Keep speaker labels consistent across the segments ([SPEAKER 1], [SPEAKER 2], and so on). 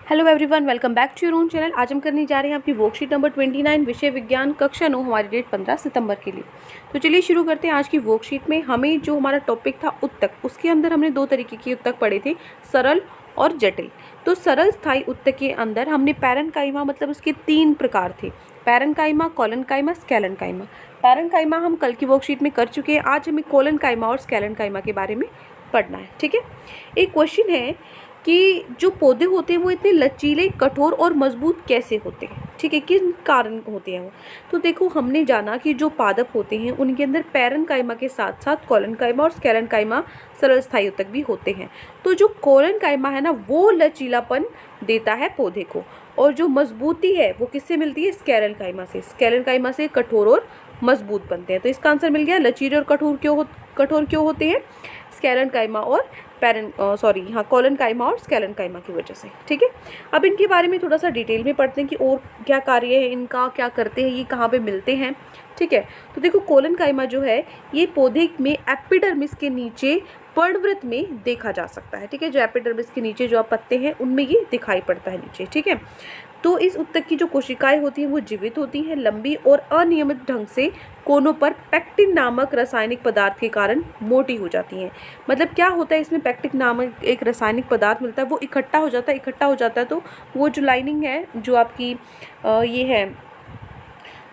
[SPEAKER 1] Hello everyone, welcome back to your own channel. आज हम करने जा रहे हैं आपकी वर्कशीट नंबर 29 विषय विज्ञान कक्षा 9, हमारी डेट 15 सितंबर के लिए। तो चलिए शुरू करते हैं आज की वर्कशीट में। हमें जो हमारा टॉपिक था उत्तक, उसके अंदर हमने दो तरीके के उत्तक पढ़े थे, सरल और जटिल। तो सरल स्थायी उत्तक के अंदर हमने पैरेन्काइमा मतलब उसके 3 प्रकार थे, पैरेन्काइमा, कोलेन्काइमा, स्केलेन्काइमा। पैरेन्काइमा हम कल की वर्कशीट में कर चुके हैं। आज हमें कोलेन्काइमा और स्केलेन्काइमा के बारे में पढ़ना है। ठीक है, एक क्वेश्चन है कि जो पौधे होते हैं वो इतने लचीले, कठोर और मजबूत कैसे होते हैं। ठीक है, किस कारण होते हैं वो। तो देखो, हमने जाना कि जो पादप होते हैं उनके अंदर पैरेन्काइमा के साथ साथ कोलेन्काइमा और स्केलेन्काइमा सरल स्थायी उत्तक भी होते हैं। तो जो कोलेन्काइमा है ना, वो लचीलापन देता है पौधे को, और जो मजबूती है वो किससे मिलती है, स्केलेन्काइमा से। स्केलेन्काइमा से कठोर और मजबूत बनते हैं। तो इसका आंसर मिल गया, लचीले और कठोर क्यों होते हैं, स्केलेन्काइमा और कोलेन्काइमा और स्केलेन्काइमा की वजह से। ठीक है, अब इनके बारे में थोड़ा सा डिटेल में पढ़ते हैं कि और क्या कार्य है इनका, क्या करते हैं, ये कहाँ पे मिलते हैं। ठीक है, तो देखो, कोलेन्काइमा जो है ये पौधे में एपिडर्मिस के नीचे पर्णवृत्त में देखा जा सकता है। ठीक है, जो एपिडर्मिस के नीचे जो पत्ते हैं उनमें ये दिखाई पड़ता है नीचे। ठीक है, तो इस उत्तक की जो कोशिकाएं होती हैं वो जीवित होती हैं, लंबी और अनियमित ढंग से कोनों पर पेक्टिन नामक रासायनिक पदार्थ के कारण मोटी हो जाती हैं। मतलब क्या होता है, इसमें पेक्टिन नामक एक रासायनिक पदार्थ मिलता है, वो इकट्ठा हो जाता है तो वो जो लाइनिंग है जो आपकी ये है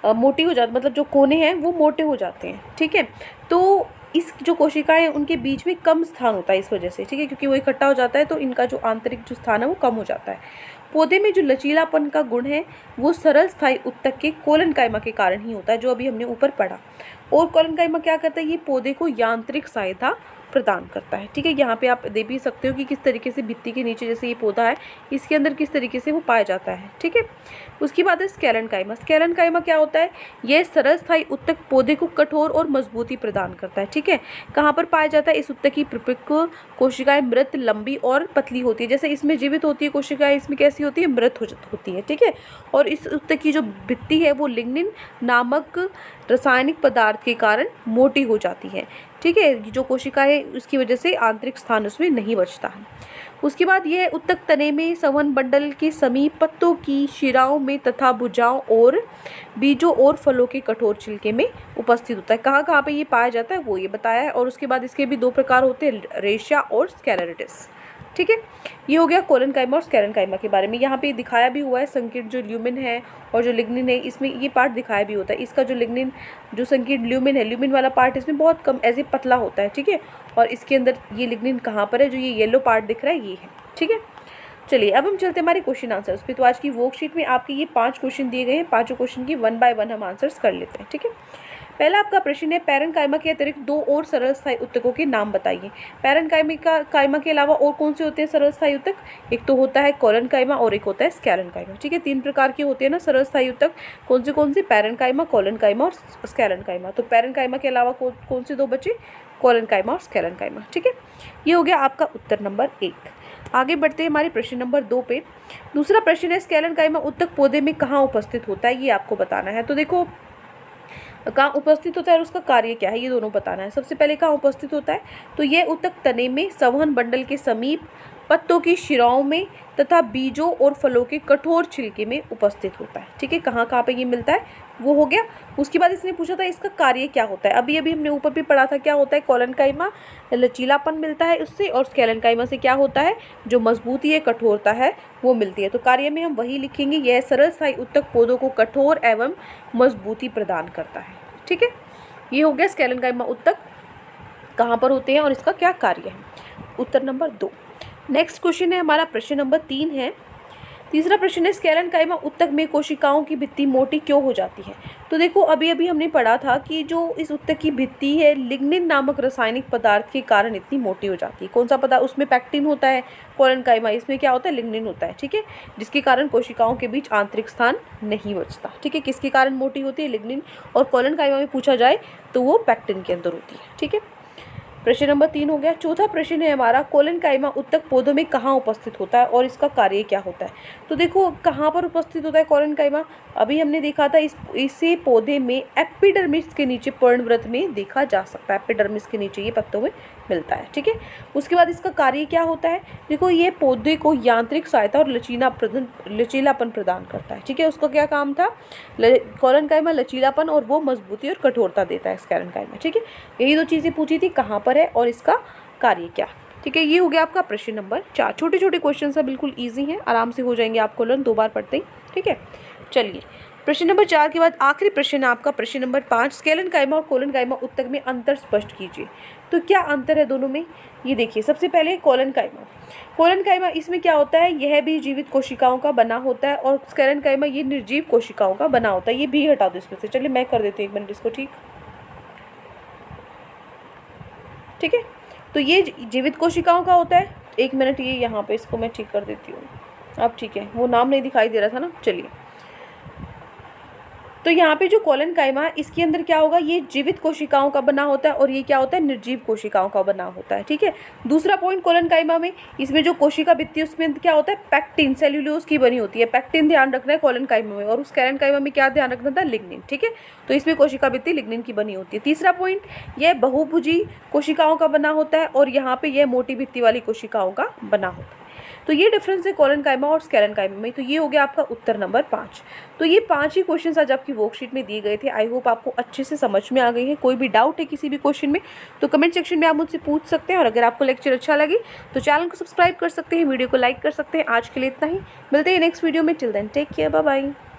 [SPEAKER 1] मोटी हो जाती, मतलब जो कोने हैं वो मोटे हो जाते हैं। ठीक है, तो इस जो कोशिकाएं हैं उनके बीच में कम स्थान होता है इस वजह से। ठीक है, क्योंकि वो इकट्ठा हो जाता है तो इनका जो आंतरिक जो स्थान है वो कम हो जाता है। पौधे में जो लचीलापन का गुण है वो सरल स्थायी उत्तक के कोलेन्काइमा के कारण ही होता है, जो अभी हमने ऊपर पढ़ा। और कोलेन्काइमा क्या करता है, ये पौधे को यांत्रिक सहायता प्रदान करता है। ठीक है, यहाँ पे आप दे भी सकते हो कि किस तरीके से भित्ति के नीचे जैसे ये पौधा है इसके अंदर किस तरीके से वो पाया जाता है। ठीक है, उसकी बात है स्केलेन्काइमा। स्केलेन्काइमा क्या होता है, यह सरल स्थायी उत्तक पौधे को कठोर और मजबूती प्रदान करता है। ठीक है, कहाँ पर पाया जाता है, इस उत्तक की परिपक्व कोशिकाएं मृत, लंबी और पतली होती है। जैसे इसमें जीवित होती है कोशिकाएं, इसमें कैसी होती है, मृत होती है। ठीक है, और इस उत्तक की जो भित्ति है वो लिग्निन नामक रासायनिक पदार्थ के कारण मोटी हो जाती है। ठीक है, जो कोशिका है उसकी वजह से आंतरिक स्थान उसमें नहीं बचता है। उसके बाद यह उत्तक तने में संवहन बंडल के समीप पत्तों की शिराओं में तथा भुजाओं और बीजों और फलों के कठोर छिलके में उपस्थित होता है। कहाँ कहाँ पे ये पाया जाता है वो ये बताया है। और उसके बाद इसके भी 2 प्रकार होते हैं, रेशिया और स्केलेरिटिस। ठीक है, ये हो गया कोलेन्काइमा और स्केलेन्काइमा के बारे में। यहाँ पे दिखाया भी हुआ है संकीर्ण जो ल्यूमिन है और जो लिग्निन है, इसमें ये पार्ट दिखाया भी होता है। इसका जो लिग्निन जो संकीर्ण ल्यूमिन है, ल्यूमिन वाला पार्ट इसमें बहुत कम ऐसे पतला होता है। ठीक है, और इसके अंदर ये लिग्निन कहाँ पर है, जो ये येलो पार्ट दिख रहा है ये है। ठीक है, चलिए अब हम चलते हैं हमारे क्वेश्चन आंसर्स पे। तो आज की वर्कशीट में आपके ये 5 क्वेश्चन दिए गए हैं, 5 क्वेश्चन की 1 बाय 1 हम आंसर्स कर लेते हैं। ठीक है, पहला आपका प्रश्न है, पैरेन्काइमा के अतिरिक्त 2 और सरल स्थायी उत्तकों के नाम बताइए। पैरेन्काइमा के अलावा और कौन से होते हैं सरल स्थायी उत्तक, एक तो होता है कोलेन्काइमा और एक होता है स्केलेन्काइमा। ठीक है, 3 प्रकार के होते हैं ना सरल स्थायी उत्तक, कौन से, पैरेन्काइमा, कोलेन्काइमा और स्केलेन्काइमा। तो पैरेन्काइमा के अलावा कौन से 2 बचे, कोलेन्काइमा और स्केलेन्काइमा। ठीक है, ये हो गया आपका उत्तर नंबर 1। आगे बढ़ते हैं हमारे प्रश्न नंबर 2 पे। दूसरा प्रश्न है, स्केलेन्काइमा उत्तक पौधे में कहाँ उपस्थित होता है, ये आपको बताना है। तो देखो, कहाँ उपस्थित होता है और उसका कार्य क्या है, ये दोनों बताना है। सबसे पहले कहाँ उपस्थित होता है, तो यह उत्तक तने में संवहन बंडल के समीप पत्तों की शिराओं में तथा बीजों और फलों के कठोर छिलके में उपस्थित होता है। ठीक है, कहाँ कहाँ पे ये मिलता है वो हो गया। उसके बाद इसने पूछा था इसका कार्य क्या होता है। अभी हमने ऊपर भी पढ़ा था क्या होता है, कोलेन्काइमा लचीलापन मिलता है उससे, और स्केलेन्काइमा से क्या होता है, जो मजबूती है, कठोरता है वो मिलती है। तो कार्य में हम वही लिखेंगे, यह सरल स्थायी उत्तक पौधों को कठोर एवं मजबूती प्रदान करता है। ठीक है, ये हो गया स्केलेन्काइमा उत्तक कहाँ पर होते हैं और इसका क्या कार्य है, उत्तर नंबर 2। नेक्स्ट क्वेश्चन है हमारा प्रश्न नंबर 3 है। तीसरा प्रश्न है, स्केलेन्काइमा उत्तक में कोशिकाओं की भित्ति मोटी क्यों हो जाती है। तो देखो, अभी हमने पढ़ा था कि जो इस उत्तक की भित्ति है लिग्निन नामक रासायनिक पदार्थ के कारण इतनी मोटी हो जाती है। कौन सा पदार्थ, उसमें पेक्टिन होता है, कोलेन्काइमा इसमें क्या होता है, लिग्निन होता है। ठीक है, जिसके कारण कोशिकाओं के बीच आंतरिक स्थान नहीं बचता। ठीक है, किसके कारण मोटी होती है, लिग्निन, और कोलेन्काइमा में पूछा जाए तो वो पेक्टिन के अंदर होती है। ठीक है, प्रश्न नंबर 3 हो गया। चौथा प्रश्न है हमारा, कोलेन्काइमा उत्तक पौधों में कहाँ उपस्थित होता है और इसका कार्य क्या होता है। तो देखो, कहाँ पर उपस्थित होता है कोलेन्काइमा, अभी हमने देखा था इसे पौधे में एपिडर्मिस के नीचे पर्णवृत्त में देखा जा सकता है। एपिडर्मिस के नीचे ये पत्तों में मिलता है। ठीक है, उसके बाद इसका कार्य क्या होता है, देखो ये पौधे को यांत्रिक सहायता और लचीलापन प्रदान करता है। ठीक है, उसका क्या काम था, कोलेनकाइमा लचीलापन और वो मजबूती और कठोरता देता है स्क्लेरेनकाइमा। ठीक है, यही दो चीज़ें पूछी थी, कहाँ पर है और इसका कार्य क्या। ठीक है, ये हो गया आपका प्रश्न नंबर 4। छोटे छोटे क्वेश्चन है, बिल्कुल ईजी हैं, आराम से हो जाएंगे आपको लर्न 2 बार पढ़ते ही। ठीक है, चलिए प्रश्न नंबर 4 के बाद आखिरी प्रश्न है आपका प्रश्न नंबर 5। स्क्लेरेनकाइमा और कोलेनकाइमा उत्तक में अंतर स्पष्ट कीजिए। तो क्या अंतर है दोनों में, ये देखिए। सबसे पहले कोलेनकाइमा इसमें क्या होता है, यह भी जीवित कोशिकाओं का बना होता है और स्क्लेरेनकाइमा ये निर्जीव कोशिकाओं का बना होता है। ये भी हटा दो इसमें से, चलिए मैं कर देती हूँ 1 मिनट इसको। ठीक है, तो ये जीवित कोशिकाओं का होता है। 1 मिनट, ये यहाँ पे इसको मैं ठीक कर देती हूँ। अब ठीक है, वो नाम नहीं दिखाई दे रहा था ना। चलिए, तो यहाँ पे जो कोलेनकाइमा है इसके अंदर क्या होगा, ये जीवित कोशिकाओं का बना होता है और ये क्या होता है, निर्जीव कोशिकाओं का बना होता है। ठीक है, दूसरा पॉइंट कोलेनकाइमा में, इसमें जो कोशिका भित्ति है उसमें क्या होता है, पैक्टिन सेल्यूलोज की बनी होती है। पैक्टिन ध्यान रखना है कोलेनकाइमा में, और उस स्क्लेरेनकाइमा में क्या ध्यान रखना था, लिग्निन। ठीक है, तो इसमें कोशिका भित्ति लिग्निन की बनी होती है। तीसरा पॉइंट, यह बहुभुजी कोशिकाओं का बना होता है और यहाँ पे यह मोटी भित्ति वाली कोशिकाओं का बना होता है। तो ये डिफरेंस है कोलेनकाइमा और स्क्लेरेनकाइमा में। तो ये हो गया आपका उत्तर नंबर 5। तो ये 5 ही क्वेश्चंस आज आपकी वर्कशीट में दिए गए थे। आई होप आपको अच्छे से समझ में आ गई है। कोई भी डाउट है किसी भी क्वेश्चन में तो कमेंट सेक्शन में आप मुझसे पूछ सकते हैं, और अगर आपको लेक्चर अच्छा लगे तो चैनल को सब्सक्राइब कर सकते हैं, वीडियो को लाइक कर सकते हैं। आज के लिए इतना ही, मिलते हैं नेक्स्ट वीडियो में। Till then take care, bye bye.